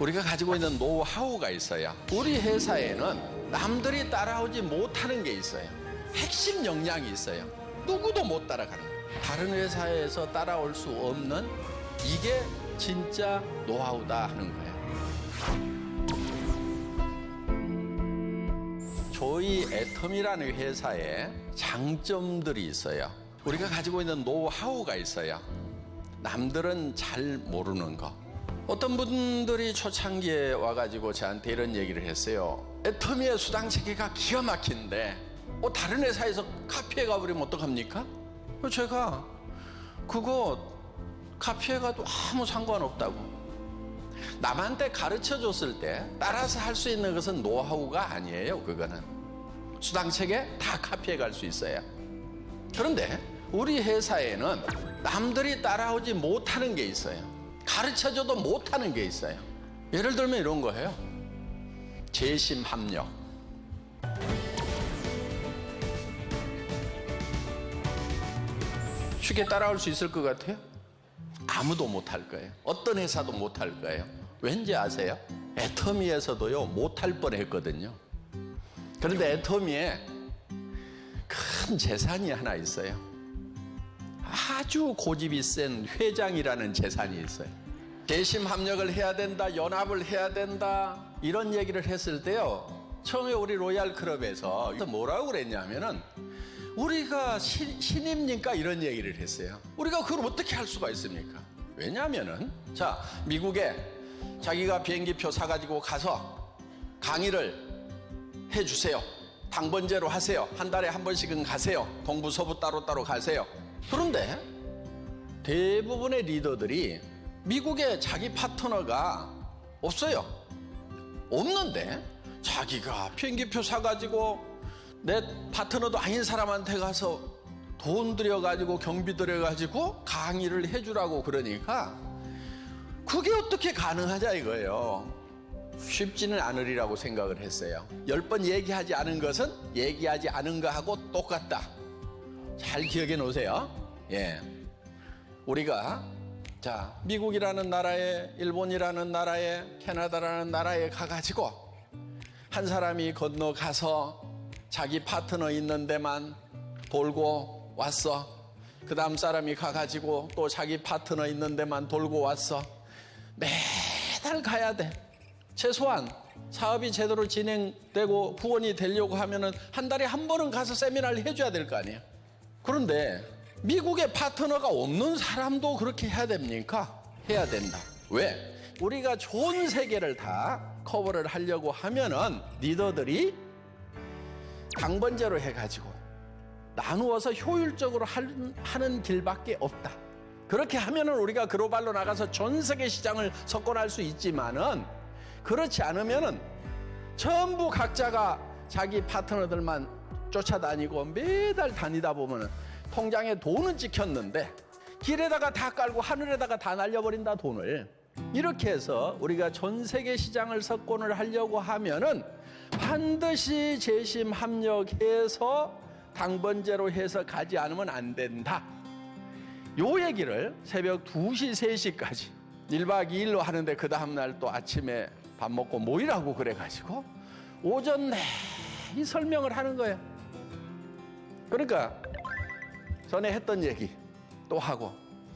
우리가 가지고 있는 노하우가 있어요. 우리 회사에는 남들이 따라오지 못하는 게 있어요. 핵심 역량이 있어요. 누구도 못 따라가는 거예요. 다른 회사에서 따라올 수 없는 이게 진짜 노하우다 하는 거예요. 조이 애텀이라는 회사에 장점들이 있어요. 우리가 가지고 있는 노하우가 있어요. 남들은 잘 모르는 거. 어떤 분들이 초창기에 와가지고 저한테 이런 얘기를 했어요. 애터미의 수당 체계가 기가 막힌데 다른 회사에서 카피해 가버리면 어떡합니까? 제가 그거 카피해 가도 아무 상관없다고. 남한테 가르쳐 줬을 때 따라서 할 수 있는 것은 노하우가 아니에요. 그거는 수당 체계 다 카피해 갈 수 있어요. 그런데 우리 회사에는 남들이 따라오지 못하는 게 있어요. 가르쳐줘도 못하는 게 있어요. 예를 들면 이런 거예요. 재심 합력. 쉽게 따라올 수 있을 것 같아요? 아무도 못할 거예요. 어떤 회사도 못할 거예요. 왠지 아세요? 애터미에서도요 못할 뻔했거든요. 그런데 애터미에 큰 재산이 하나 있어요. 아주 고집이 센 회장이라는 재산이 있어요. 재심 합력을 해야 된다, 연합을 해야 된다 이런 얘기를 했을 때요, 처음에 우리 로얄 클럽에서 뭐라고 그랬냐면은 우리가 신입니까? 이런 얘기를 했어요. 우리가 그걸 어떻게 할 수가 있습니까? 왜냐하면은 자, 미국에 자기가 비행기표 사가지고 가서 강의를 해주세요. 당번제로 하세요. 한 달에 한 번씩은 가세요. 동부 서부 따로따로 가세요. 그런데 대부분의 리더들이 미국에 자기 파트너가 없어요. 없는데 자기가 비행기표 사가지고 내 파트너도 아닌 사람한테 가서 돈 들여가지고 경비 들여가지고 강의를 해주라고 그러니까 그게 어떻게 가능하냐 이거예요. 쉽지는 않으리라고 생각을 했어요. 10번 얘기하지 않은 것은 얘기하지 않은 거하고 똑같다. 잘 기억해 놓으세요. 예, 우리가 자 미국이라는 나라에, 일본이라는 나라에, 캐나다라는 나라에 가가지고 한 사람이 건너가서 자기 파트너 있는 데만 돌고 왔어. 그 다음 사람이 가가지고 또 자기 파트너 있는 데만 돌고 왔어. 매달 가야 돼. 최소한 사업이 제대로 진행되고 후원이 되려고 하면은 한 달에 한 번은 가서 세미나를 해줘야 될 거 아니에요. 그런데 미국에 파트너가 없는 사람도 그렇게 해야 됩니까? 해야 된다. 왜? 우리가 좋은 세계를 다 커버를 하려고 하면은 리더들이 당번제로 해가지고 나누어서 효율적으로 하는 길밖에 없다. 그렇게 하면은 우리가 글로벌로 나가서 전 세계 시장을 석권할 수 있지만은 그렇지 않으면은 전부 각자가 자기 파트너들만 쫓아다니고 매달 다니다 보면은 통장에 돈은 찍혔는데 길에다가 다 깔고 하늘에다가 다 날려버린다 돈을. 이렇게 해서 우리가 전 세계 시장을 석권을 하려고 하면은 반드시 재심 합력해서 당번제로 해서 가지 않으면 안 된다. 요 얘기를 새벽 2시, 3시까지 1박 2일로 하는데 그 다음날 또 아침에 밥 먹고 모이라고 그래가지고 오전 내이 설명을 하는 거예요. 그러니까 전에 했던 얘기 또 하고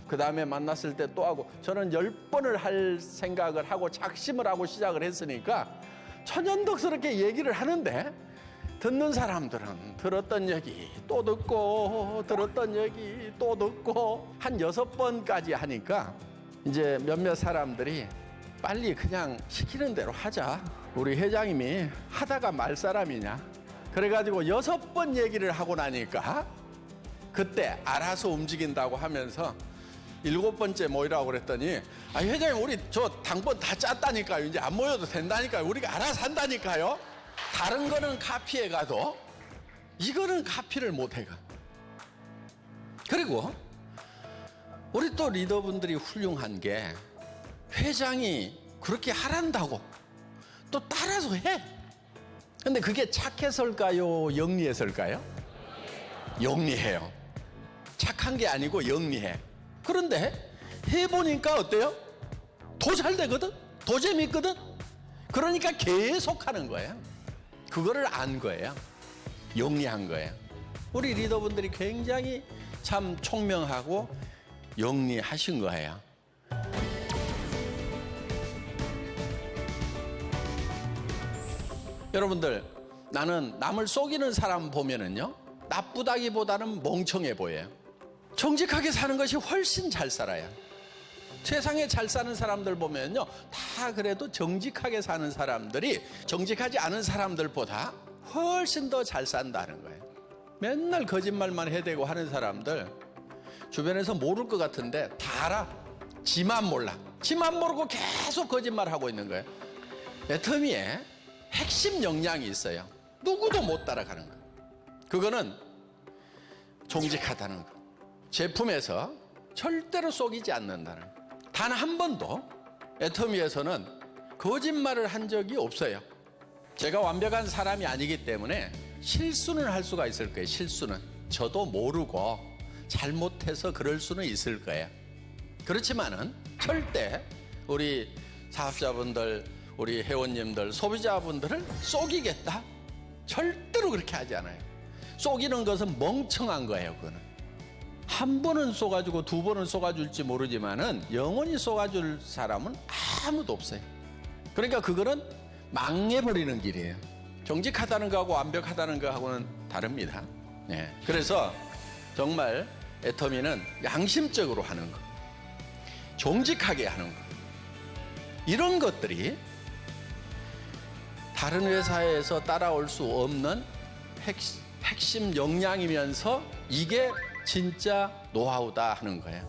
그 다음에 만났을 때 또 하고 저는 10번을 할 생각을 하고 작심을 하고 시작을 했으니까 천연덕스럽게 얘기를 하는데 듣는 사람들은 들었던 얘기 또 듣고 들었던 얘기 또 듣고 한 6번까지 하니까 이제 몇몇 사람들이 빨리 그냥 시키는 대로 하자. 우리 회장님이 하다가 말 사람이냐. 그래가지고 6번 얘기를 하고 나니까 그때 알아서 움직인다고 하면서 7번째 모이라고 그랬더니 회장님 우리 저 당번 다 짰다니까요. 이제 안 모여도 된다니까요. 우리가 알아서 한다니까요. 다른 거는 카피해 가도 이거는 카피를 못 해가. 그리고 우리 또 리더분들이 훌륭한 게 회장이 그렇게 하란다고 또 따라서 해. 근데 그게 착해서일까요? 영리해서일까요? 영리해요. 착한 게 아니고 영리해. 그런데 해보니까 어때요? 더 잘 되거든? 더 재밌거든. 그러니까 계속 하는 거예요. 그거를 안 거예요. 영리한 거예요. 우리 리더분들이 굉장히 참 총명하고 영리하신 거예요. 여러분들, 나는 남을 속이는 사람 보면은요, 나쁘다기보다는 멍청해 보여요. 정직하게 사는 것이 훨씬 잘 살아요. 세상에 잘 사는 사람들 보면요, 다 그래도 정직하게 사는 사람들이 정직하지 않은 사람들보다 훨씬 더 잘 산다는 거예요. 맨날 거짓말만 해대고 하는 사람들 주변에서 모를 것 같은데 다 알아. 지만 몰라. 지만 모르고 계속 거짓말하고 있는 거예요. 애터미에 핵심 역량이 있어요. 누구도 못 따라가는 거. 그거는 정직하다는 거. 제품에서 절대로 속이지 않는다는 거. 단 한 번도 애터미에서는 거짓말을 한 적이 없어요. 제가 완벽한 사람이 아니기 때문에 실수는 할 수가 있을 거예요. 실수는. 저도 모르고 잘못해서 그럴 수는 있을 거예요. 그렇지만은 절대 우리 사업자분들, 우리 회원님들, 소비자분들을 속이겠다? 절대로 그렇게 하지 않아요. 속이는 것은 멍청한 거예요. 그거는. 한 번은 쏘가지고 두 번은 쏘가줄지 모르지만은 영원히 쏘가줄 사람은 아무도 없어요. 그러니까 그거는 망해버리는 길이에요. 정직하다는 거하고 완벽하다는 거하고는 다릅니다. 네. 그래서 정말 애터미는 양심적으로 하는 거, 정직하게 하는 거, 이런 것들이 다른 회사에서 따라올 수 없는 핵심 역량이면서 이게 진짜 노하우다 하는 거예요.